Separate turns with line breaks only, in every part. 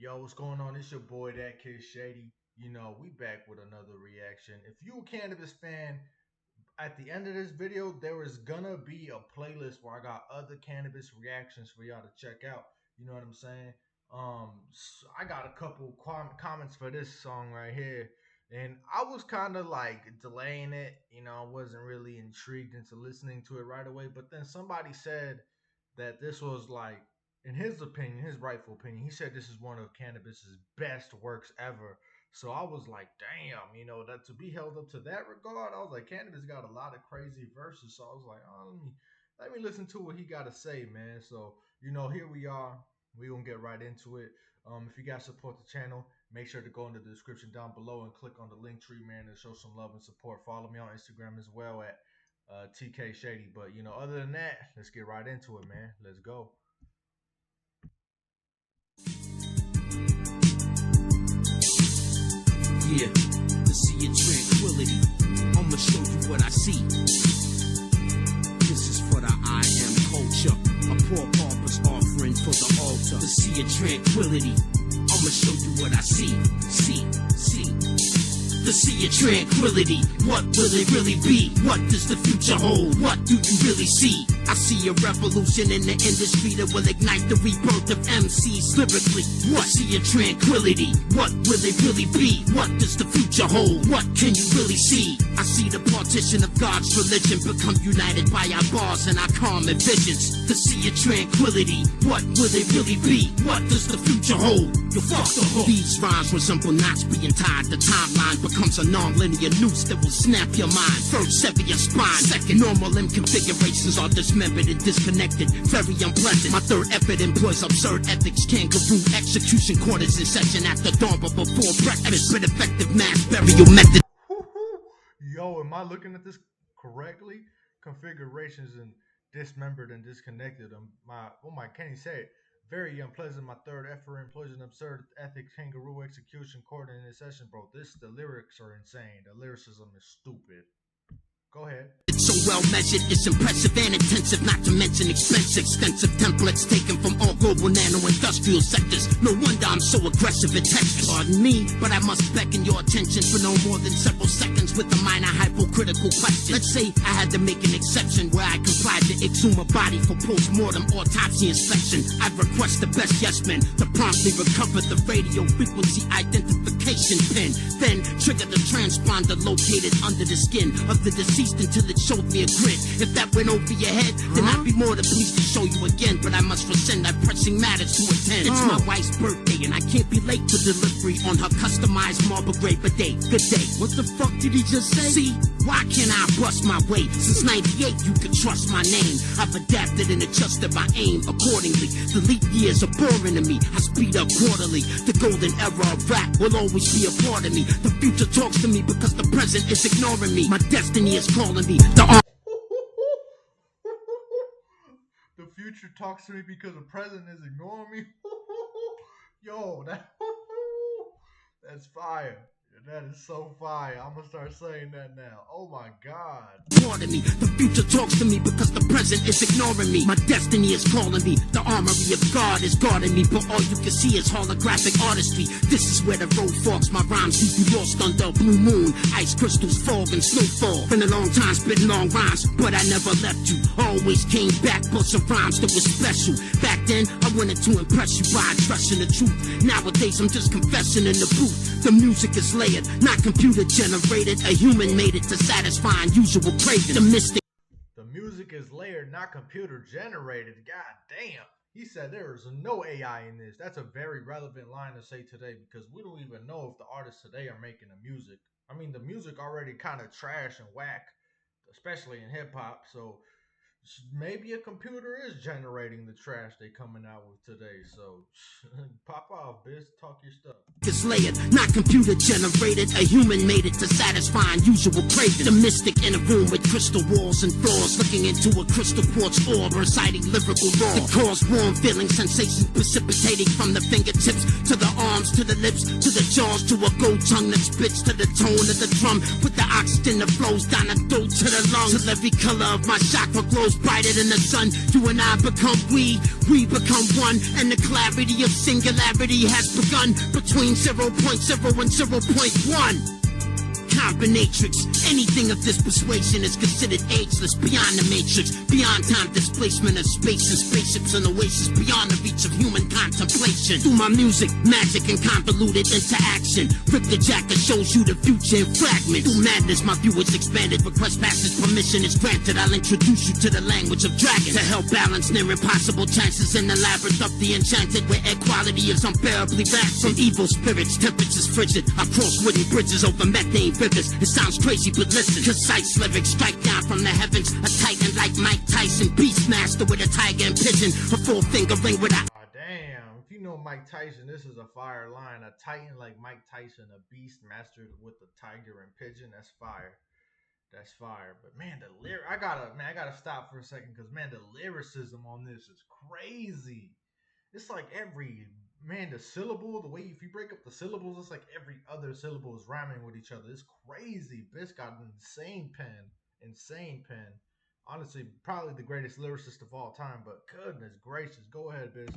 Yo, what's going on? It's your boy, That Kid Shady. We back with another reaction. If you a cannabis fan, at the end of this video, there is gonna be a playlist where I got other cannabis reactions for y'all to check out. You know what I'm saying? I got a couple comments for this song right here, and I was kind of like delaying it. I wasn't really intrigued into listening to it right away. But then somebody said that this was like, in his opinion, his rightful opinion, he said this is one of cannabis's best works ever. So I was like, damn, that to be held up to that regard, I was like, Canibus got a lot of crazy verses. So I was like, oh, let me listen to what he got to say, man. So here we are. We gonna get right into it. If you guys support the channel, make sure to go in the description down below and click on the link tree, man, to show some love and support. Follow me on Instagram as well at TK Shady. But other than that, let's get right into it, man. Let's go.
Yeah, to see your tranquility, I'ma show you what I see. This is for the I am culture, a poor pauper's offering for the altar. To see your tranquility, I'ma show you what I see. To see your tranquility, what will it really be? What does the future hold? What do you really see? I see a revolution in the industry that will ignite the rebirth of MCs lyrically. What? See your tranquility, what will it really be? What does the future hold? What can you really see? I see the partition of God's religion become united by our bars and our common visions. To see your tranquility, what will it really be? What does the future hold? You fuck the hook. These rhymes resemble knots being tied. The timeline becomes a non-linear noose that will snap your mind. First, sever your spine. Second, normal limb configurations are dismembered and disconnected. Very unpleasant. My third effort employs absurd ethics. Kangaroo execution court is in session after dawn but before breakfast. With effective mass burial method.
Yo, am I looking at this correctly? Configurations and dismembered and disconnected. Can you say it? Very unpleasant. My third effort employs an absurd ethics kangaroo execution court in this session, bro. The lyrics are insane. The lyricism is stupid. Go ahead.
It's so well measured, it's impressive and intensive, not to mention expensive. Extensive templates taken from all global nano-industrial sectors. No wonder I'm so aggressive in text. Pardon me, but I must beckon your attention for no more than several seconds with a minor hypocritical question. Let's say I had to make an exception where I complied to exhume a body for post-mortem autopsy inspection. I'd request the best yes men to promptly recover the radio frequency identification pin. Then trigger the transponder located under the skin of the deceased until it showed me a grid. If that went over your head, then I'd be more than pleased to show you again. But I must rescind that pressing matters to attend. It's my wife's birthday and I can't be late for delivery on her customized marble gray bidet. Good day. What the fuck did he just say? See, why can't I bust my way? Since 98 you can trust my name. I've adapted and adjusted my aim accordingly. The leap years are boring to me. I speed up quarterly. The golden era of rap will always be a part of me. The future talks to me because the present is ignoring me. My destiny is calling me.
The future talks to me because the present is ignoring me. Yo, that's fire. That is so fire. I'm gonna start saying that now. Oh my God.
Pardon me. The future talks to me because the present is ignoring me. My destiny is calling me. The armory of God is guarding me, but all you can see is holographic artistry. This is where the road forks. My rhymes leave you lost under a blue moon. Ice crystals, fog, and snowfall. Been a long time spitting long rhymes, but I never left you. Always came back, but some rhymes that was special. Back then, I wanted to impress you by addressing the truth. Nowadays, I'm just confessing in the booth. The music is layered, not computer generated. A human made it to satisfy unusual craving. The mystic.
The music is layered, not computer generated. God damn. He said there is no AI in this. That's a very relevant line to say today because we don't even know if the artists today are making the music. I mean, the music already kind of trash and whack, especially in hip hop. So maybe a computer is generating the trash they coming out with today. So pop off, bitch. Talk your stuff.
It's layered, not computer generated. A human made it to satisfy unusual craving. The mystic in a room with crystal walls and floors, looking into a crystal quartz orb, reciting lyrical law. It caused warm feeling sensations precipitating from the fingertips to the arms arms to the lips, to the jaws, to a gold tongue that spits to the tone of the drum. With the oxygen that flows down the throat to the lungs, till every color of my chakra glows brighter than the sun. You and I become we become one, and the clarity of singularity has begun between 0.0 and 0.1. Combinatrix. Anything of this persuasion is considered ageless, beyond the matrix, beyond time displacement of space and spaceships and oasis, beyond the reach of human contemplation. Through my music, magic and convoluted interaction, rip the jacket shows you the future in fragments. Through madness, my view is expanded. Request passage, permission is granted. I'll introduce you to the language of dragons, to help balance near impossible chances in the labyrinth of the enchanted, where equality is unbearably vast. From evil spirits, temperatures frigid. I cross wooden bridges over methane rivers. It sounds crazy, but listen. Concise lyrics strike down from the heavens. A titan like Mike Tyson, Beastmaster with a tiger and pigeon. A full finger ring with a...
Damn, if you know Mike Tyson, this is a fire line. A titan like Mike Tyson, a Beastmaster with a tiger and pigeon. That's fire. That's fire. But man, I gotta stop for a second, because man, the lyricism on this is crazy. It's like the syllable, the way if you break up the syllables, it's like every other syllable is rhyming with each other. It's crazy. Biz got an insane pen. Honestly, probably the greatest lyricist of all time, but goodness gracious. Go ahead, Biz.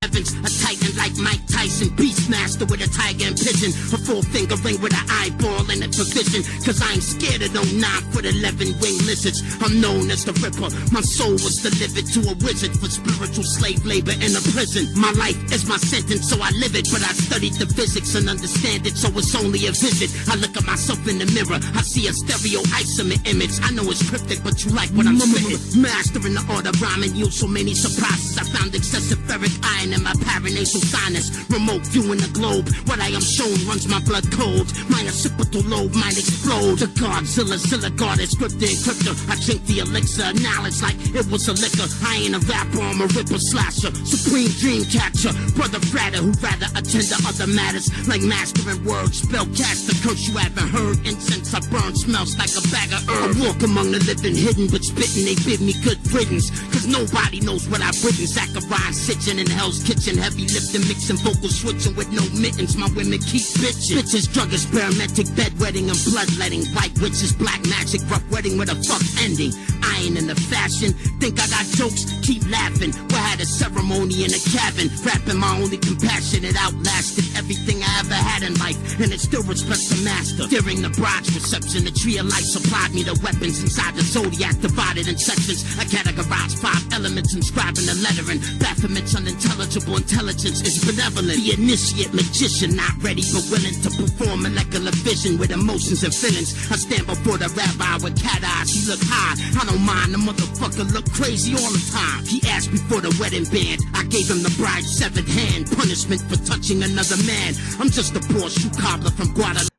A titan like Mike Tyson, Beastmaster with a tiger and pigeon. A full finger ring with an eyeball in it for vision. Cause I ain't scared of no 9'11" winged lizards. I'm known as the Ripper. My soul was delivered to a wizard for spiritual slave labor in a prison. My life is my sentence, so I live it. But I studied the physics and understand it, so it's only a visit. I look at myself in the mirror, I see a stereo isomer image. I know it's cryptic, but you like what I'm spitting. Mastering the art of rhyming, you so many surprises. I found excessive ferric iron in my paranasal sinus. Remote viewing the globe, what I am shown runs my blood cold. My occipital lobe might explode. The Godzilla goddess, scripted encryptor. I drink the elixir of knowledge like it was a liquor. I ain't a rapper, I'm a ripper slasher, supreme dream catcher, brother fratter who rather attend to other matters, like mastering words, spellcaster, curse you haven't heard. Incense I burn smells like a bag of herbs. I walk among the living hidden, but spitting they bid me good riddance, cause nobody knows what I've written. Zachariah sitting in Hell's Kitchen, heavy lifting, mixing vocals, switching with no mittens. My women keep bitching. Bitches, drug experimentic, bedwetting and bloodletting. White witches, black magic, rough wedding with a fuck ending. I ain't in the fashion, think I got jokes, keep laughing. We had a ceremony in a cabin, rapping my only compassion. It outlasted everything I ever had in life, and it still respects the master. During the bride's reception, the tree of life supplied me the weapons inside the zodiac, divided in sections. I categorized 5 elements, inscribing the lettering. Baphomet's unintelligible intelligence is benevolent. The initiate magician, not ready but willing to perform molecular vision with emotions and feelings. I stand before the rabbi with cat eyes, he look high. I don't mind, the motherfucker look crazy all the time. He asked me for the wedding band, I gave him the bride's severed hand. Punishment for touching another man. I'm just a poor shoe cobbler from Guadalajara.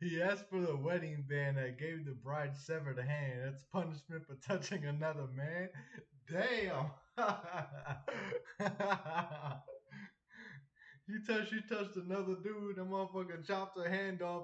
He asked for the wedding band, I gave the bride severed hand. That's punishment for touching another man. Damn. She touched another dude, the motherfucker chopped her hand off.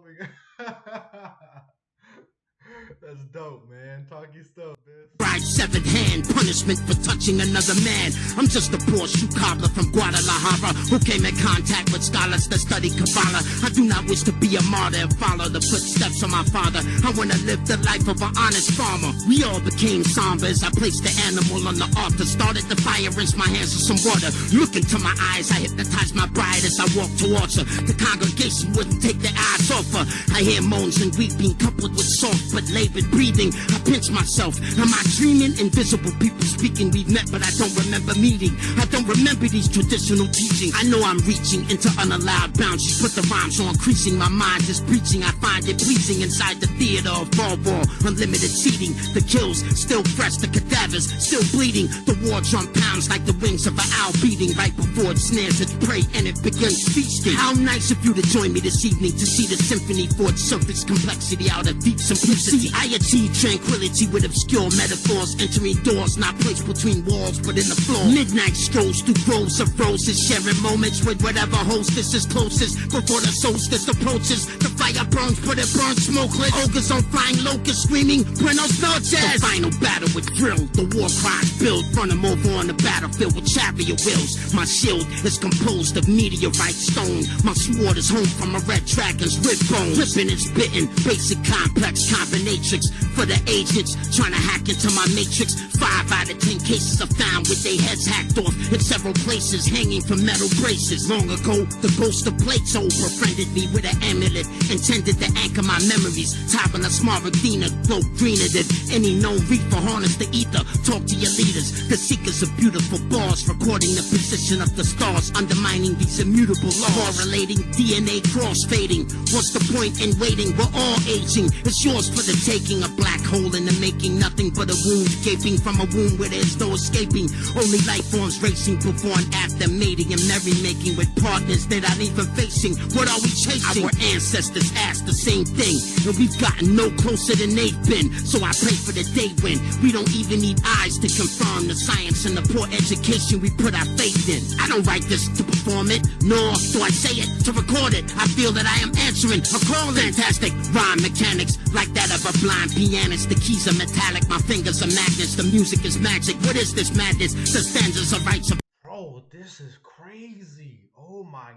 That's dope, man. Talky stuff, bitch.
Bride severed hand, punishment for touching another man. I'm just a poor shoe cobbler from Guadalajara who came in contact with scholars that study Kabbalah. I do not wish to be a martyr and follow the footsteps of my father. I want to live the life of an honest farmer. We all became somber as I placed the animal on the altar. Started the fire, rinsed my hands with some water. Look into my eyes, I hypnotized my bride as I walked towards her. The congregation wouldn't take their eyes off her. I hear moans and weeping coupled with soft but labored breathing. I pinch myself. Am I dreaming? Invisible people speaking. We've met, but I don't remember meeting. I don't remember these traditional teachings. I know I'm reaching into unallowed boundaries. Put the rhymes on, increasing my mind is preaching. I find it pleasing inside the theater of ball. Unlimited seating. The kills still fresh. The cadavers still bleeding. The war drum pounds like the wings of an owl beating. Right before it snares its prey and it begins feasting. How nice of you to join me this evening to see the symphony for its surface complexity out of deep simplicity. I achieve tranquility with obscure More metaphors entering doors, not placed between walls, but in the floor. Midnight strolls through groves of roses, sharing moments with whatever hostess is closest. Before the solstice approaches, the fire burns, but it burns smokeless. Ogres on flying locusts screaming, Buenos noches. The final battle with drill, the war cries build. Run them over on the battlefield with chariot wheels. My shield is composed of meteorite stone. My sword is home from a red dragon's rib bone. Flipping and spitting, basic complex combinatrix. For the agents trying to hack into my matrix. 5 out of 10 cases are found with their heads hacked off in several places, hanging from metal braces. Long ago, the ghost of Plato befriended me with an amulet intended to anchor my memories. Topping a smaragdina, glow greener than any known reefer. Harness the ether, talk to your leaders. The seekers of beautiful bars, recording the position of the stars, undermining these immutable laws. Correlating DNA cross-fading. What's the point in waiting? We're all aging. It's yours for the taking. A black hole in the making, nothing but a wound gaping from a womb where there's no escaping. Only life forms racing before and after mating and merrymaking with partners that aren't even facing. What are we chasing? Our ancestors asked the same thing, and we've gotten no closer than they've been. So I pray for the day when we don't even need eyes to confirm the science and the poor education we put our faith in. I don't write this to perform it, nor do I say it to record it. I feel that I am answering a call. Fantastic rhyme mechanics, like that of a blind pianist. The keys are metallic, my fingers are magnets. The music is magic. What is this madness? The stanzas are rights of.
Bro, this is crazy. Oh my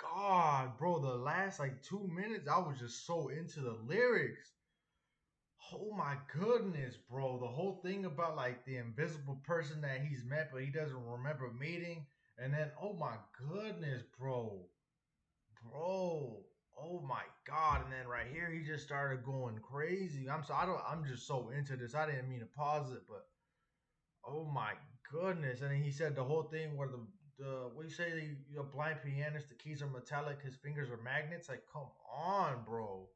god, bro. The last like 2 minutes, I was just so into the lyrics. Oh my goodness, bro. The whole thing about like the invisible person that he's met, but he doesn't remember meeting. And then, oh my goodness, bro. Bro. Oh my god. And then right here he just started going crazy. I'm just so into this. I didn't mean to pause it, but oh my goodness. And then he said the whole thing where the what you say the blind pianist, the keys are metallic, his fingers are magnets. Like, come on, bro.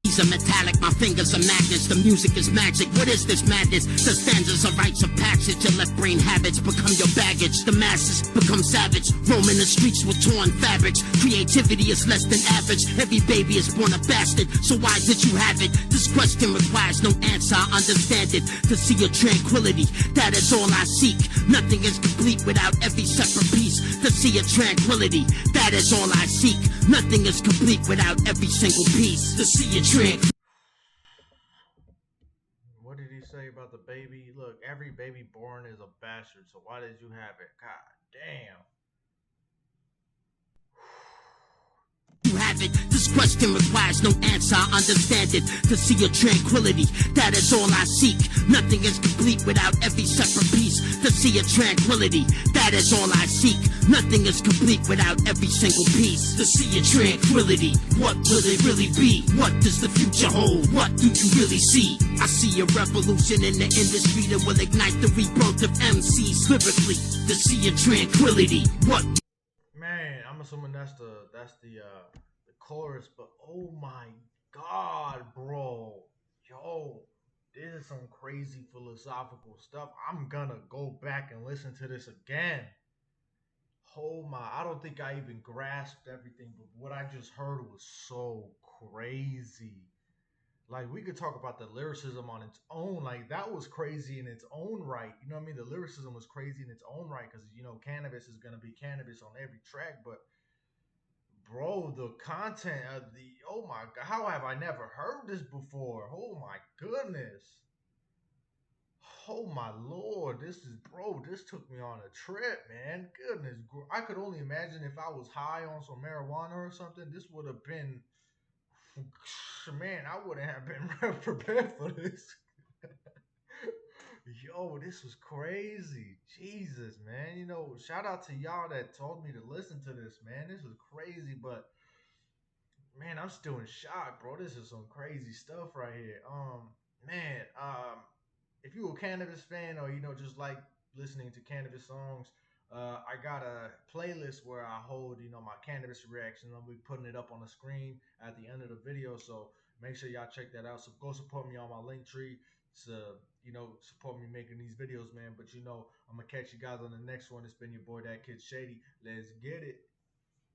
Keys are metallic, my fingers are magnets. The music is magic. What is this madness? The stanzas are rites of passage. Your left brain habits become your baggage. The masses become savage, roaming the streets with torn fabrics. Creativity is less than average. Every baby is born a bastard. So why did you have it? This question requires no answer. I understand it. To see your tranquility, that is all I seek. Nothing is complete without every separate piece. To see your tranquility, that is all I seek. Nothing is complete without every single piece. To see your tranquility.
What did he say about the baby? Look, every baby born is a bastard, so why did you have it? God damn.
You have it. This question requires no answer. I understand it. To see your tranquility, that is all I seek. Nothing is complete without every separate piece. To see your tranquility, that is all I seek. Nothing is complete without every single piece. To see your tranquility, what will it really be? What does the future hold? What do you really see? I see a revolution in the industry that will ignite the rebirth of MCs lyrically. To see your tranquility, what?
Man, I'm assuming that's the chorus, but oh my god, bro. Yo, this is some crazy philosophical stuff. I'm gonna go back and listen to this again. Oh my, I don't think I even grasped everything, but what I just heard was so crazy. Like, we could talk about the lyricism on its own. Like, that was crazy in its own right. You know what I mean? The lyricism was crazy in its own right because, Cannabis is going to be cannabis on every track. But, bro, the content of oh my God, how have I never heard this before? Oh my goodness. Oh my lord, this took me on a trip, man. Goodness, I could only imagine if I was high on some marijuana or something. This would have been, man, I wouldn't have been prepared for this. Yo, this was crazy. Jesus, man. Shout out to y'all that told me to listen to this, man. This was crazy, but man, I'm still in shock, bro. This is some crazy stuff right here. Man, if you a cannabis fan or just like listening to cannabis songs, I got a playlist where I hold my cannabis reaction. I'll be putting it up on the screen at the end of the video, so make sure y'all check that out. So go support me on my link tree to support me making these videos, man. But I'm gonna catch you guys on the next one. It's been your boy that kid Shady. Let's get it.